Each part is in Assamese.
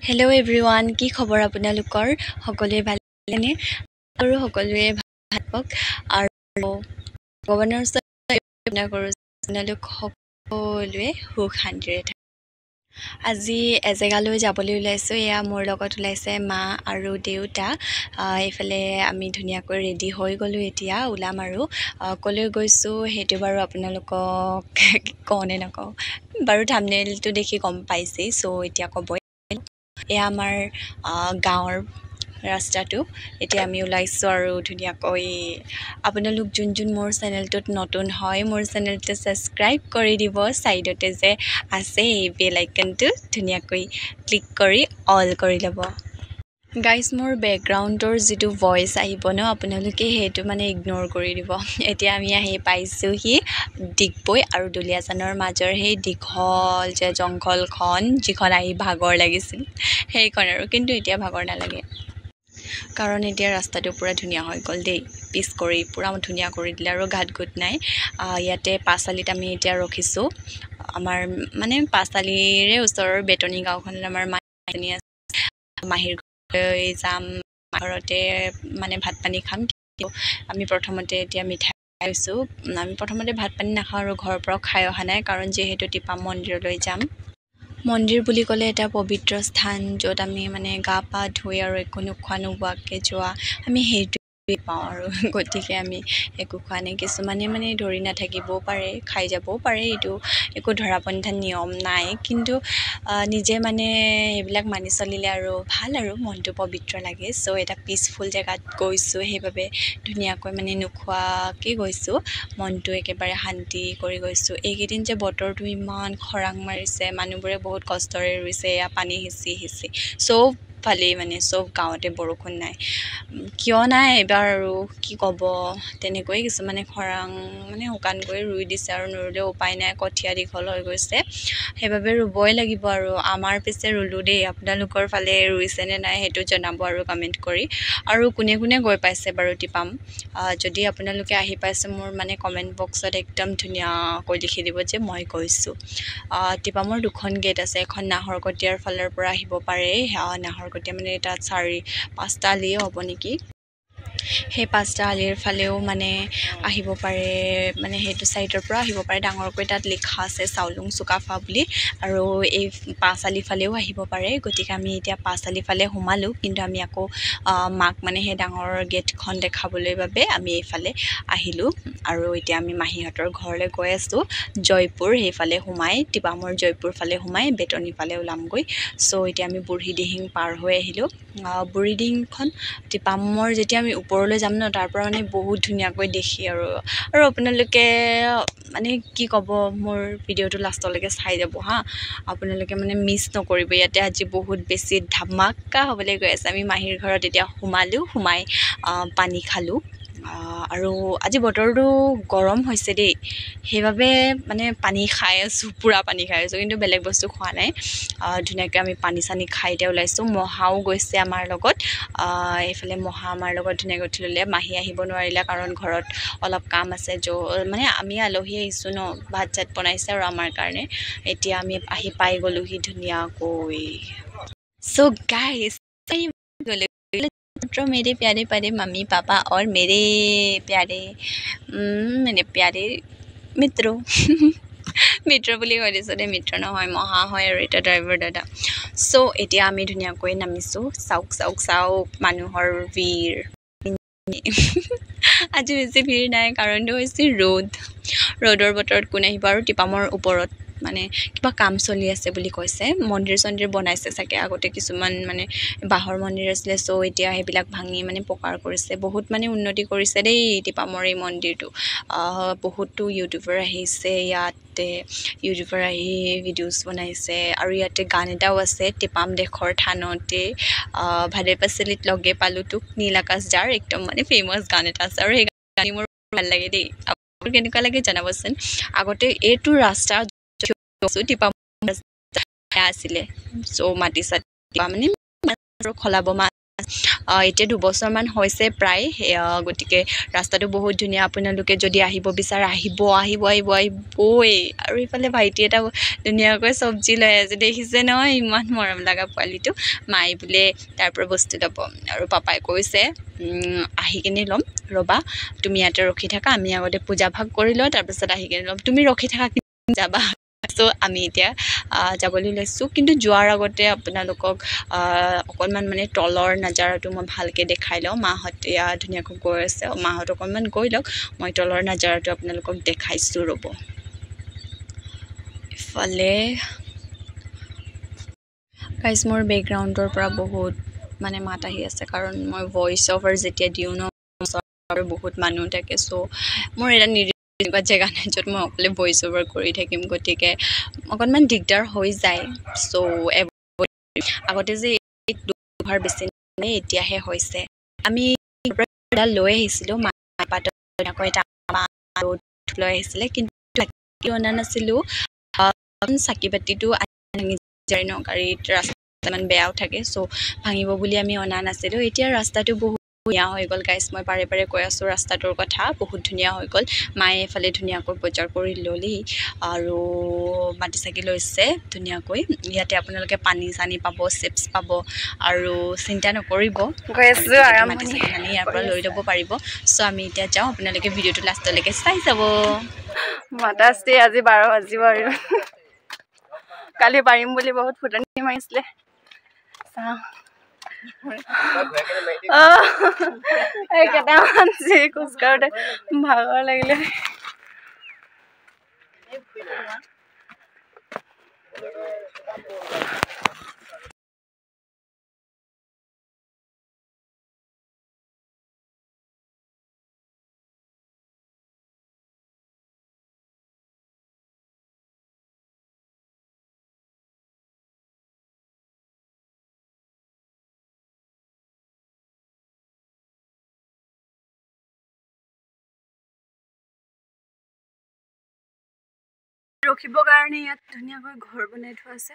হেল্ল' এভৰিৱান, কি খবৰ আপোনালোকৰ? সকলোৱে ভালেনে? আৰু সকলোৱে ভাল পাওক আৰু ভগৱানৰ ওচৰত প্ৰাৰ্থনা কৰোঁ আপোনালোক সকলোৱে সুখ শান্তিৰে থাকক। আজি এজেগালৈ যাবলৈ ওলাইছোঁ। এয়া মোৰ লগত ওলাইছে মা আৰু দেউতা। এইফালে আমি ধুনীয়াকৈ ৰেডি হৈ গ'লোঁ। এতিয়া ওলাম আৰু ক'লৈ গৈছোঁ সেইটো বাৰু আপোনালোকক কওঁনে নকওঁ বাৰু, থাম্বনেইলটো দেখি গম পাইছেই, চ' এতিয়া ক'বই। এয়া আমাৰ গাঁৱৰ ৰাস্তাটো। এতিয়া আমি ওলাইছোঁ আৰু ধুনীয়াকৈ। আপোনালোক যোন মোৰ চেনেলটোত নতুন হয়, মোৰ চেনেলটো ছাবস্ক্ৰাইব কৰি দিব। ছাইডতে যে আছে এই বেল আইকনটো ধুনীয়াকৈ ক্লিক কৰি অল কৰি ল'ব। গাইজ, মোৰ বেকগ্ৰাউণ্ডৰ যিটো ভইচ আহিব ন, আপোনালোকে সেইটো মানে ইগন'ৰ কৰি দিব। এতিয়া আমি আহি পাইছোঁহি ডিগবৈ আৰু দুলীয়াজানৰ মাজৰ সেই দীঘল যে জংঘলখন, যিখন আহি ভাগৰ লাগিছিল সেইখন আৰু। কিন্তু এতিয়া ভাগৰ নালাগে, কাৰণ এতিয়া ৰাস্তাটো পূৰা ধুনীয়া হৈ গ'ল দেই। পিচ কৰি পূৰা ধুনীয়া কৰি দিলে আৰু ঘাট ঘুট নাই। ইয়াতে পাঁচআলিত আমি এতিয়া ৰখিছোঁ। আমাৰ মানে পাঁচআলিৰে ওচৰৰ বেতনী গাঁওখনত আমাৰ মাহী আছে। মাহীৰ ঘৰলৈ যাম, ঘৰতে মানে ভাত পানী খাম। কিন্তু আমি প্ৰথমতে এতিয়া মিঠাই খাইছোঁ। আমি প্ৰথমতে ভাত পানী নাখাওঁ আৰু ঘৰৰ পৰাও খাই অহা নাই, কাৰণ যিহেতু টিপাম মন্দিৰলৈ যাম। মন্দিৰ বুলি ক'লে এটা পবিত্ৰ স্থান, য'ত আমি মানে গা পা ধুই আৰু একো নোখোৱা নোবোৱাকৈ যোৱা, আমি সেইটোৱে পাওঁ আৰু। গতিকে আমি একো খোৱা নাই। কিছুমানে মানে ধৰি নাথাকিবও পাৰে, খাই যাবও পাৰে, এইটো একো ধৰাবন্ধা নিয়ম নাই। কিন্তু নিজে মানে সেইবিলাক মানি চলিলে আৰু ভাল, আৰু মনটো পবিত্ৰ লাগে। চ' এটা পিচফুল জেগাত গৈছোঁ, সেইবাবে ধুনীয়াকৈ মানে নোখোৱাকৈ গৈছোঁ। মনটো একেবাৰে শান্তি কৰি গৈছোঁ। এইকেইদিন যে বতৰটো ইমান খৰাং মাৰিছে, মানুহবোৰে বহুত কষ্টৰে ৰুইছে। এয়া পানী সিঁচি সিঁচি চব ফালেই মানে চব গাঁৱতে বৰষুণ নাই। কিয় নাই এইবাৰ আৰু কি ক'ব, তেনেকৈয়ে কিছুমানে খৰাং মানে শুকানকৈ ৰুই দিছে আৰু নৰুলেও উপায় নাই। কঠীয়া দীঘল হৈ গৈছে, সেইবাবে ৰুবই লাগিব আৰু। আমাৰ পিছে ৰুলোঁ দেই। আপোনালোকৰ ফালে ৰুইছেনে নাই সেইটো জনাব আৰু কমেণ্ট কৰি। আৰু কোনে কোনে গৈ পাইছে বাৰু টিপাম, যদি আপোনালোকে আহি পাইছে, মোৰ মানে কমেণ্ট বক্সত একদম ধুনীয়াকৈ লিখি দিব যে মই গৈছোঁ। টিপামৰ দুখন গেট আছে। এখন নাহৰকটীয়াৰ ফালৰ পৰা আহিব পাৰে। নাহৰকটীয়া মানে তাত 4-5টা আলিয়ে হ'ব নেকি, সেই 5টা আলিৰ ফালেও মানে আহিব পাৰে, মানে সেইটো ছাইডৰ পৰা আহিব পাৰে। ডাঙৰকৈ তাত লিখা আছে চাউলুং চুকাফা বুলি। আৰু এই 5 আলি ফালেও আহিব পাৰে। গতিকে আমি এতিয়া 5 আলি ফালে সোমালোঁ, কিন্তু আমি আকৌ মাক মানে সেই ডাঙৰ গেটখন দেখাবলৈ বাবে আমি এইফালে আহিলোঁ। আৰু এতিয়া আমি মাহীহঁতৰ ঘৰলৈ গৈ আছোঁ, জয়পুৰ সেইফালে সোমাই, টিপামৰ জয়পুৰ ফালে সোমাই বেতনী ফালে ওলামগৈ। চ' এতিয়া আমি বুঢ়ী দিহিং পাৰ হৈ আহিলোঁ। বুঢ়ী দিহিংখন টিপামৰ যেতিয়া আমি ওপৰলৈ যাম ন, তাৰ পৰা মানে বহুত ধুনীয়াকৈ দেখি আৰু আপোনালোকে মানে কি ক'ব, মোৰ ভিডিঅ'টো লাষ্টলৈকে চাই যাব হা, আপোনালোকে মানে মিছ নকৰিব। ইয়াতে আজি বহুত বেছি ধামাকা হ'বলৈ গৈ আছে। আমি মাহীৰ ঘৰত এতিয়া সোমালোঁ, সোমাই পানী খালোঁ। আৰু আজি বতৰটো গৰম হৈছে দেই, সেইবাবে মানে পানী খাই আছোঁ, পূৰা পানী খাই আছোঁ, কিন্তু বেলেগ বস্তু খোৱা নাই। ধুনীয়াকৈ আমি পানী চানী খাই এতিয়া ওলাইছোঁ। মহাও গৈছে আমাৰ লগত। এইফালে মহা আমাৰ লগত ধুনীয়াকৈ উঠি ল'লে। মাহী আহিব নোৱাৰিলে, কাৰণ ঘৰত অলপ কাম আছে। মানে আমি আলহী আহিছোঁ ন, ভাত চাত বনাইছে আৰু আমাৰ কাৰণে। এতিয়া আমি আহি পাই গ'লোহি ধুনীয়াকৈ। চ' গাইজ, मेरे प्यारे प्यारे मम्मी पापा और मेरे प्यारे मित्र মিত্ৰ বুলি কৈ দিছোঁ দেই, মিত্ৰ নহয়, মহা হয় আৰু এটা ড্ৰাইভাৰ দাদা। চ' এতিয়া আমি ধুনীয়াকৈ নামিছোঁ। চাওক চাওক চাওক মানুহৰ ভিৰ। আজি বেছি ভিৰ নাই, কাৰণটো হৈছে ৰ'দৰ বতৰত কোন আহিব। আৰু টিপামৰ ওপৰত মানে কিবা কাম চলি আছে বুলি কৈছে। মন্দিৰ চন্দিৰ বনাইছে চাগে, আগতে কিছুমান মানে বাঁহৰ মন্দিৰ আছিলে। চ' এতিয়া সেইবিলাক ভাঙি মানে পকাৰ কৰিছে। বহুত মানে উন্নতি কৰিছে দেই টিপামৰ এই মন্দিৰটো। বহুতো ইউটিউবাৰ আহিছে ইয়াতে, ইউটিউবাৰ আহি ভিডিঅ'জ বনাইছে। আৰু ইয়াতে গান এটাও আছে, টিপাম দেশৰ থানতে ভাদে পাচলিত লগে পালোঁ তোক, নীল আকাশ যাৰ, একদম মানে ফেমাছ গান এটা আছে। আৰু সেই গান মোৰ ভাল লাগে দেই। আপোনালোকৰ কেনেকুৱা লাগে জনাবচোন। আগতে এইটো ৰাস্তা টিপাম আছিলে, চ' মাটি চাটি মানে খলাব মাছ এতিয়া 2 বছৰমান হৈছে প্ৰায় গতিকে ৰাস্তাটো বহুত ধুনীয়া আপোনালোকে যদি আহিব বিচাৰে আহিবই আৰু ইফালে ভাইটি এটা ধুনীয়াকৈ চব্জি লৈ আছে দেখিছে নহয় ইমান মৰম লগা পোৱালিটো মাই বোলে তাৰ পৰা বস্তু ল'ব আৰু পাপাই কৈছে আহি কিনে ল'ম ৰ'বা তুমি ইয়াতে ৰখি থাকা আমি আগতে পূজা ভাগ কৰি লওঁ তাৰপিছত আহি কিনে ল'ম তুমি ৰখি থাকা যাবা চ' আমি এতিয়া যাবলৈ লৈছোঁ কিন্তু যোৱাৰ আগতে আপোনালোকক অকণমান মানে তলৰ নাজাৰাটো মই ভালকৈ দেখাই লওঁ মাহঁতে ধুনীয়াকৈ গৈ আছে মাহঁত অকণমান গৈ লওক মই তলৰ নাজাৰাটো আপোনালোকক দেখাইছোঁ ৰ'ব ইফালে গাইজ মোৰ বেকগ্ৰাউণ্ডৰ পৰা বহুত মানে মাত আহি আছে কাৰণ মই ভইচ অভাৰ যেতিয়া দিওঁ ন আৰু বহুত মানুহ থাকে চ' মোৰ এটা এনেকুৱা জেগা নাই য'ত মই অকলে ভইচ অভাৰ কৰি থাকিম গতিকে অকণমান দিগদাৰ হৈ যায় চ' আগতে যে দুভাৰ বেছি নাই এতিয়াহে হৈছে আমি লৈ আহিছিলোঁ লৈ আহিছিলে কিন্তু অনা নাছিলোঁ চাকি বাতিটো গাড়ীত ৰাস্তা ইমান বেয়াও থাকে চ' ভাঙিব বুলি আমি অনা নাছিলোঁ এতিয়া ৰাস্তাটো বহুত ধুনীয়া হৈ গ'ল গাইজ মই বাৰে কৈ আছোঁ ৰাস্তাটোৰ কথা বহুত ধুনীয়া হৈ গ'ল মায়ে এফালে ধুনীয়াকৈ বজাৰ কৰি ল'লি আৰু মাটি চাকি লৈছে ধুনীয়াকৈ ইয়াতে আপোনালোকে পানী চানী পাব চিপছ পাব আৰু চিন্তা নকৰিব মাটি চাকি আনি ইয়াৰ পৰা লৈ ল'ব পাৰিব চ' আমি এতিয়া যাওঁ আপোনালোকে ভিডিঅ'টো লাষ্টলৈকে চাই যাব মাতাছ ডে আজি 12 বাজিব আৰু কালি পাৰিম বুলি বহুত ফুটানি মাৰিছিলে কেইটামান খোজ কাঢ়োতে ভাগৰ লাগিলে ৰখিবৰ কাৰণে ইয়াত ধুনীয়াকৈ ঘৰ বনাই থোৱা আছে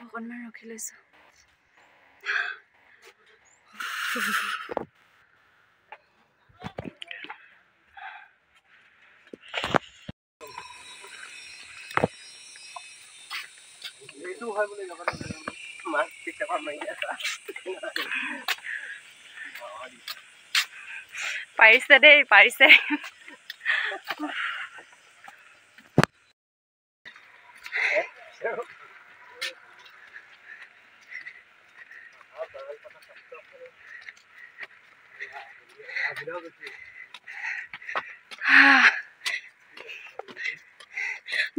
অকণমান ৰখি লৈছোঁ পাৰিছে দেই পাৰিছে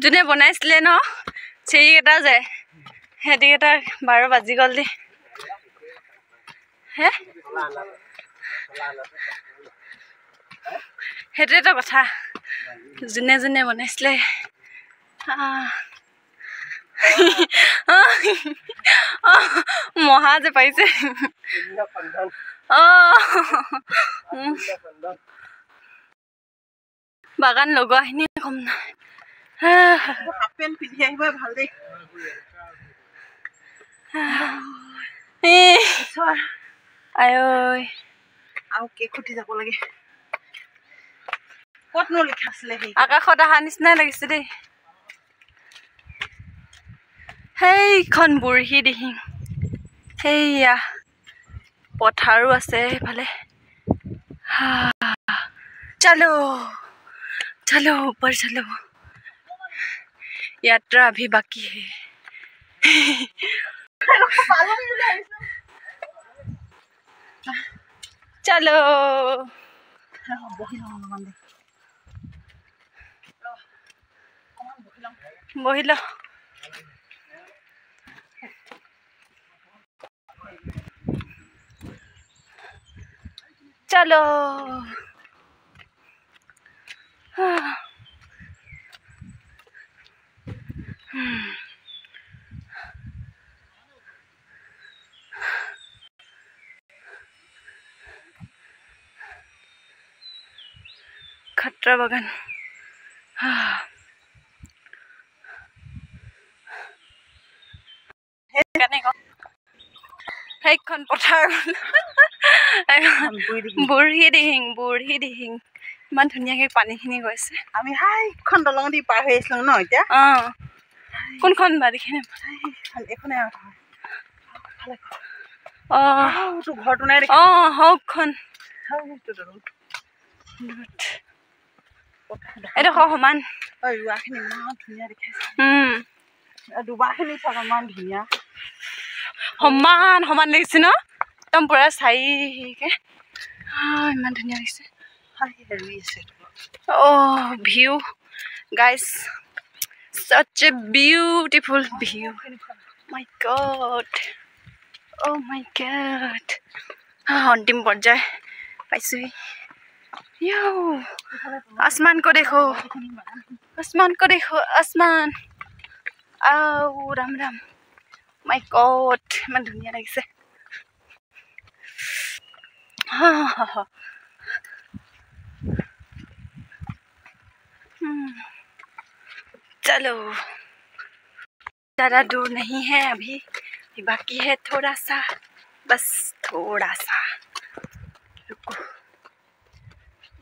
যোনে বনাইছিলে ন চিৰিকেইটা যে সিহঁতিকেইটা 12 বাজি গ'ল দেই হে সেইটোৱেতো কথা যোনে যোনে বনাইছিলে মহা যে পাইছে বাগান লগোৱাখিনি কম নাই পিন্ধি আহিব ভাল দেই আৰু কেক খুটি যাব লাগে ক'তনো লিখা আছিলে আকাশত অহা নিচিনাই লাগিছে দেই সেইখন বুঢ়ী দিহিং সেইয়া পথাৰো আছে এইফালে চলো चलो ऊपर चलो यात्रा अभी बाकी है चलो বহিলো चलो खतरा बागान সেইখন পথাৰ বুঢ়ী দিহিং ইমান ধুনীয়াকৈ পানীখিনি গৈছে আমি হাইখন দলং দি পাৰ হৈ আহিছিলোঁ ন এতিয়া কোনখন বা দেখিনে এইখনে ঘৰটো নাই হওকখন এইডোখৰ সমান ৰোৱাখিনি ইমান ধুনীয়া দেখাইছে দুবাৰখিনি চাওক ইমান ধুনীয়া সমান লাগিছে ন একদম পুৰা চাৰিকে ইমান ধুনীয়া লাগিছে ৰুই আছে view guys such a beautiful view my god oh my god अंतिम पर्याय पाइसुई यो आसमान को देखो आसमान आओ राम राम my god इमान धुनिया लागिसे चलो ज़्यादा दूर नहीं है अभी बाकी है थोड़ा सा बस थोड़ा सा रुको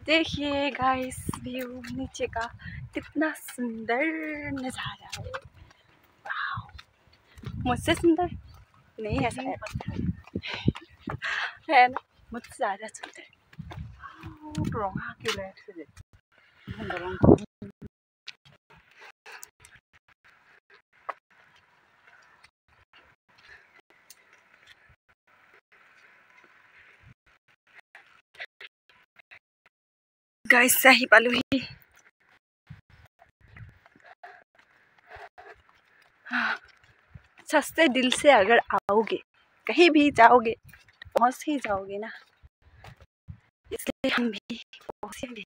देखिए गाइस व्यू नीचे का कितना सुंदर नज़ारा है मुझसे सुंदर नहीं है है ना मुझसे ज़्यादा सुंदर गाइस सही पालूही सस्ते दिल से अगर आओगे कहीं भी जाओगे पहुंच ही जाओगे ना इसलिए हम भी पहुंचेंगे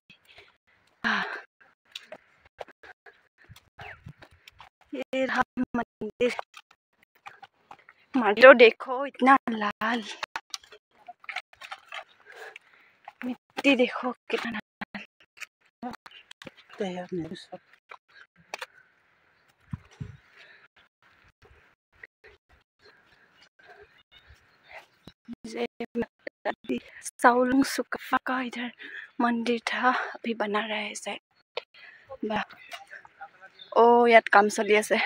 ये रहा मंदिर मंदिर देखो इतना लाल मिट्टी देखो कितना साउलुंग सुकफा का इधर मंदिर था अभी बना रहा है शायद ओ यात काम चली আছে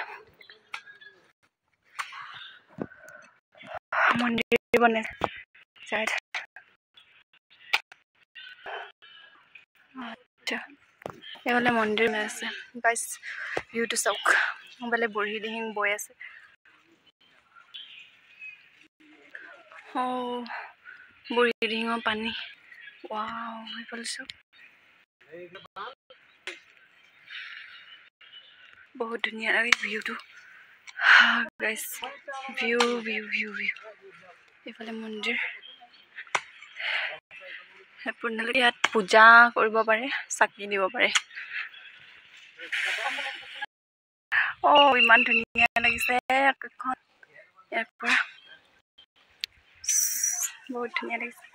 मंदिर बने शायद अच्छा ये वाले मंदिर में আছে गाइस व्यू तो चौक वाले बुढ़ी दिहिंग बय আছে बुढ़ी दिहिंग पानी वाओ ये सब बहुत धुनिया लगे व्यू तो guys view view view view ये मंदिर আপোনালোকে ইয়াত পূজা কৰিব পাৰে চাকি দিব পাৰে ইমান ধুনিয়া লাগিছে আকাশখন ইয়াৰ পৰা বহুত ধুনিয়া লাগিছে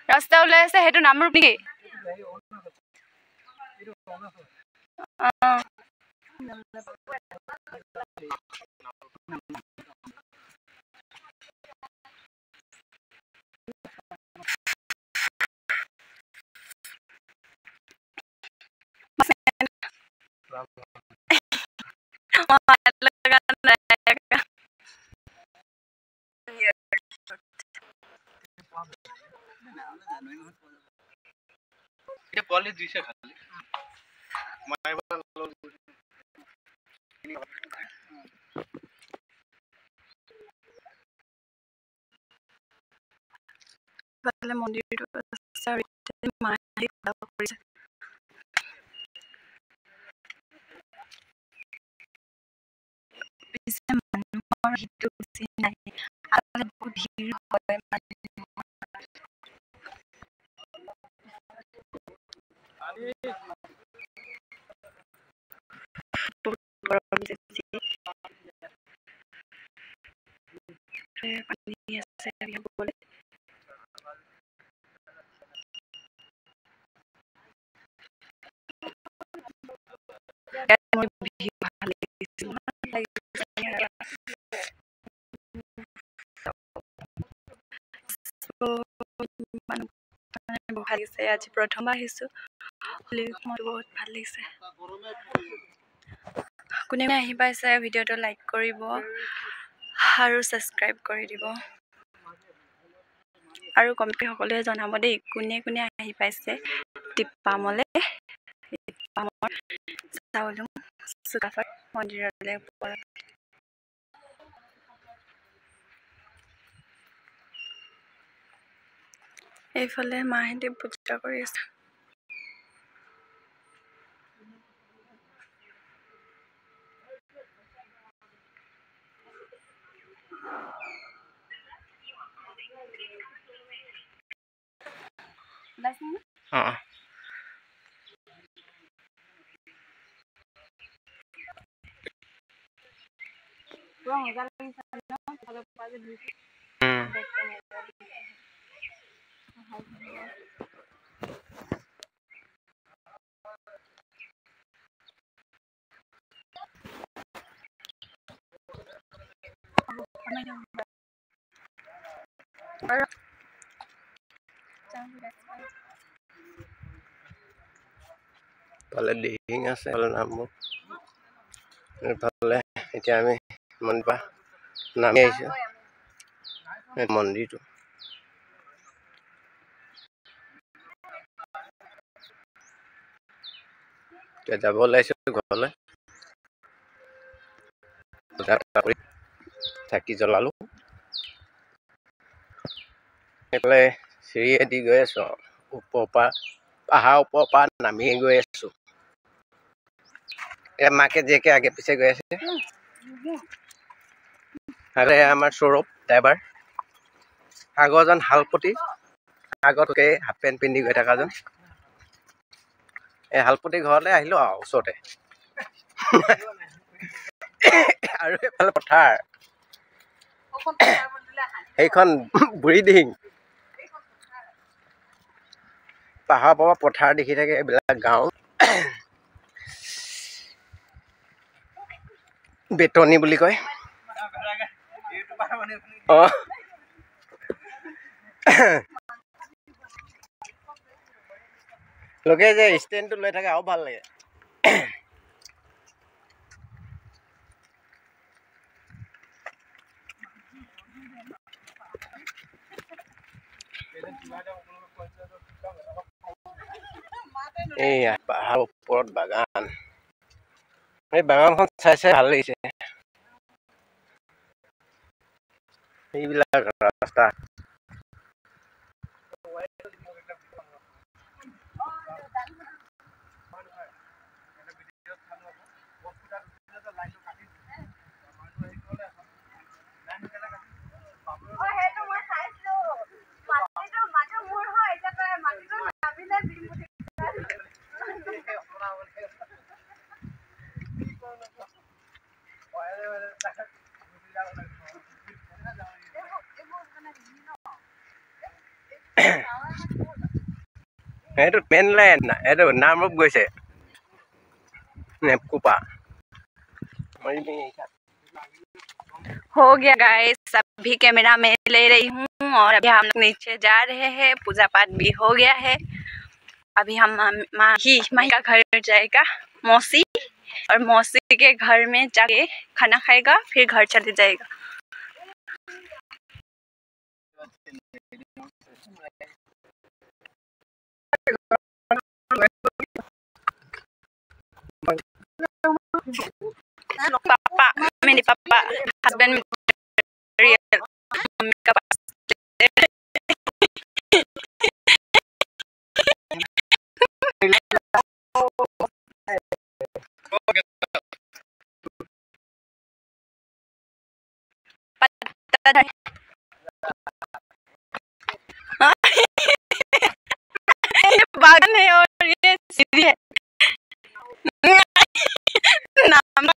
रास्ता ওলাই আছে হেতু নামৰূপ নেকি ये कॉलेज दिशा खाली मायवाला वाले मंदिरটো सॉरी माय কৰিছে পিছে মানুহৰ হিটো বেছি নাই আগতে বহুত ভিৰ হয় আছে বলে মোৰ ভিউ ভাল লাগিছিল ভাল লাগিছে আজি প্ৰথমবাৰ আহিছোঁ মই বহুত ভাল লাগিছে কোনে আহি পাইছে ভিডিঅ'টো লাইক কৰিব আৰু ছাবস্ক্ৰাইব কৰি দিব আৰু কমেণ্ট সকলোৱে জনাব দেই কোনে কোনে আহি পাইছে টিপামলে টিপামৰ চাউলুং চুকাফা মন্দিৰলৈ এইফালে মাহেঁতে পূজা কৰি আছে পালে দিহিং আছে নামবোৰ এইফালে এতিয়া আমি মন্দিৰ পৰা নামি আহিছোঁ মন্দিৰটো এতিয়া যাব ওলাইছোঁ ঘৰলৈ চাকি জ্বলালোঁ এইফালে চিৰিয়েদি গৈ আছোঁ ওপৰৰ পৰা পাহাৰ ওপৰৰ পৰা নামি গৈ আছোঁ মাকে জীয়েকে আগে পিছে গৈ আছে আৰে আমাৰ সৌৰভ ড্ৰাইভাৰ আগৰজন হালপতি আগতকে হাফ পেণ্ট পিন্ধি গৈ থকাজন এই হালপতি ঘৰলৈ আহিলোঁ আৰু ওচৰতে আৰু এইফালে পথাৰ সেইখন বুঢ়ী দিহিং পাহাৰৰ পৰা পথাৰ দেখি থাকে এইবিলাক গাঁও বেতনী বুলি কয় অঁ লোকে যে ষ্টেণ্ডটো লৈ থাকে আৰু ভাল লাগে এইয়া পাহাৰ ওপৰত বাগান এই বাগানখন চাই চাই ভাল লাগিছে এইবিলাক ৰাস্তা এইটো মেইন লাইন এইটো নামৰূপ গৈছে নেপকোপা हो गया गाइस अभी कैमरा में ले रही हूँ और अभी हम लोग नीचे जा रहे हैं पूजा पाठ भी हो गया है अभी हम माही का घर जाएगा मौसी और मौसी के घर में जाके खाना खाएगा फिर घर चले जाएगा पापा मेरे पापा हस्बैंड मम्मी का पास बागान है और ये सीढ़ी है नाम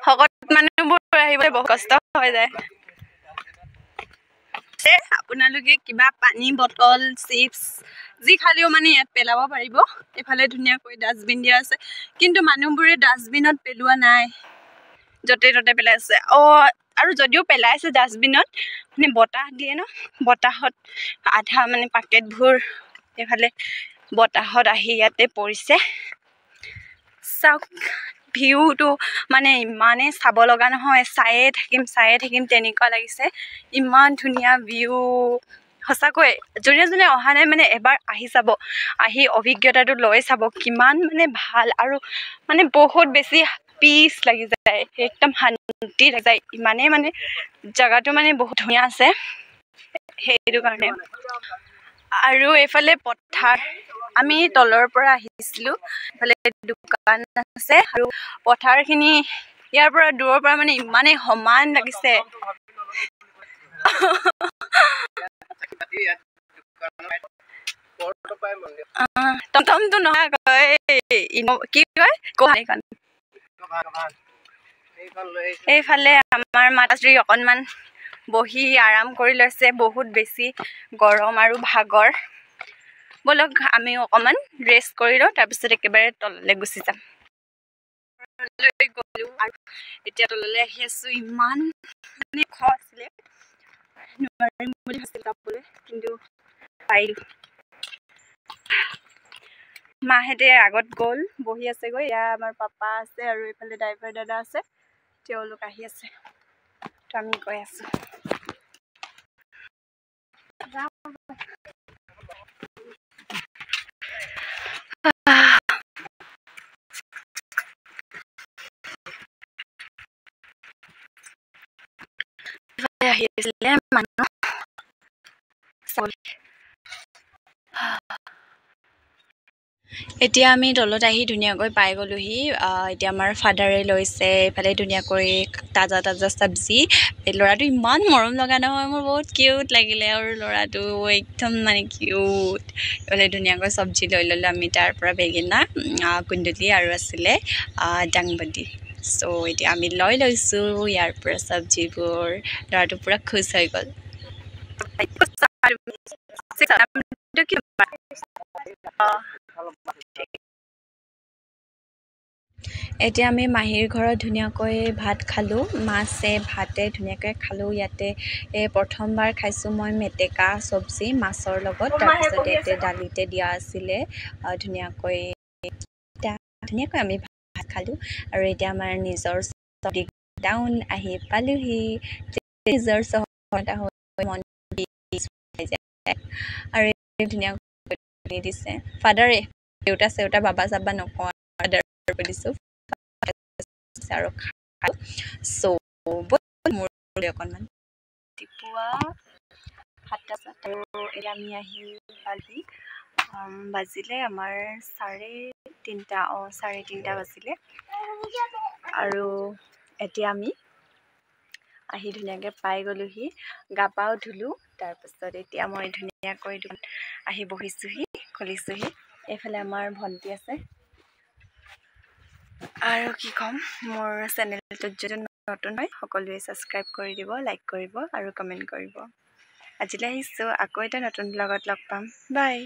শকত মানুহবোৰ আহিবলৈ বহুত কষ্ট হৈ যায়। আপোনালোকে কিবা পানী বটল চিপছ যি খালেও মানে ইয়াত পেলাব পাৰিব। এফালে ধুনীয়াকৈ ডাষ্টবিন দিয়া আছে, কিন্তু মানুহবোৰে ডাষ্টবিনত পেলোৱা নাই, য'তে ত'তে পেলাইছে। আৰু যদিও পেলাইছে ডাষ্টবিনত, মানে বতাহ দিয়ে ন, বতাহত আধা মানে পাকেটবোৰ এইফালে বতাহত আহি ইয়াতে পৰিছে। চাওক ভিউটো মানে ইমানেই চাব লগা নহয়, চায়ে থাকিম তেনেকুৱা লাগিছে। ইমান ধুনীয়া ভিউ, সঁচাকৈ যোনে যোনে অহা নাই মানে এবাৰ আহি চাব, আহি অভিজ্ঞতাটো লৈ চাব কিমান মানে ভাল, আৰু মানে বহুত বেছি পিচ লাগি যায়, একদম শান্তি লাগি যায়। ইমানেই মানে জেগাটো মানে বহুত ধুনীয়া আছে, সেইটো কাৰণে। আৰু এইফালে পথাৰ, আমি তলৰ পৰা আহিছিলো, এইফালে দোকান আছে আৰু পথাৰখিনি ইয়াৰ পৰা দূৰৰ পৰা মানে ইমানেই সমান লাগিছে। টমটমটো নহয়, কি কয় এইফালে আমাৰ মাতাশ্ৰী অকণমান বহি আৰাম কৰি লৈছে, বহুত বেছি গৰম আৰু ভাগৰ। বলক আমি অকণমান ৰেষ্ট কৰি লওঁ, তাৰপিছত একেবাৰে তললৈ গুচি যাম। গলো আৰু এতিয়া তললৈ আহি আছো। ইমান মানে ওখ আছিলে, নোৱাৰিম বুলি ভাবিছিলো যাবলৈ, কিন্তু পাৰিলো। মাহেঁতে আগত গ'ল, বহি আছেগৈ। এয়া আমাৰ পাপা আছে আৰু এইফালে ড্ৰাইভাৰ দাদা আছে, তেওঁলোক আহি আছে, তো আমি গৈ আছো। আহি আছিলে মানুহ। এতিয়া আমি তলত আহি ধুনীয়াকৈ পাই গ'লোহি। এতিয়া আমাৰ ফাদাৰে লৈছে এইফালে ধুনীয়াকৈ তাজা চব্জি। ল'ৰাটো ইমান মৰম লগা নহয়, মোৰ বহুত কিউট লাগিলে, আৰু ল'ৰাটো একদম মানে কিউট। এইফালে ধুনীয়াকৈ চব্জি লৈ ল'লোঁ আমি তাৰ পৰা, বেঙেনা, কুন্দুলি আৰু আছিলে দাংবডি। চ' এতিয়া আমি লৈছোঁ ইয়াৰ পৰা চব্জিবোৰ। ল'ৰাটো পূৰা খুচ হৈ গ'ল। এতিয়া আমি মাহীৰ ঘৰত ধুনীয়াকৈ ভাত খালোঁ, মাছে ভাতে ধুনীয়াকৈ খালোঁ। ইয়াতে প্ৰথমবাৰ খাইছোঁ মই মেটেকা চব্জি মাছৰ লগত, তাৰপিছত ইয়াতে দালিতে দিয়া আছিলে ধুনীয়াকৈ আমি ভাত খালোঁ। আৰু এতিয়া আমাৰ নিজৰ টাউন আহি পালোহি, নিজৰ চহৰ মন আৰু ধুনীয়াকৈ দিছে ফাদাৰে, দেউতা চেউতা বাবা চাবা নকওঁ, ফাদাৰ দিছোঁ আৰু অকণমান ৰাতিপুৱা 7:00 আৰু এতিয়া আমি আহি পালি, বাজিলে আমাৰ 3:30 বাজিলে। আৰু এতিয়া আমি আহি ধুনীয়াকৈ পাই গ'লোহি, গা পাও ধুলোঁ। তাৰপিছত এতিয়া মই ধুনীয়াকৈ আহি বহিছোঁহি, খুলিছোঁহি। এইফালে আমাৰ ভণ্টি আছে। আৰু কি ক'ম, মোৰ চেনেলটোত যদি নতুন হয় সকলোৱে ছাবস্ক্ৰাইব কৰি দিব, লাইক কৰিব আৰু কমেণ্ট কৰিব। আজিলৈ আহিছোঁ, আকৌ এটা নতুন ব্লগত লগ পাম, বাই।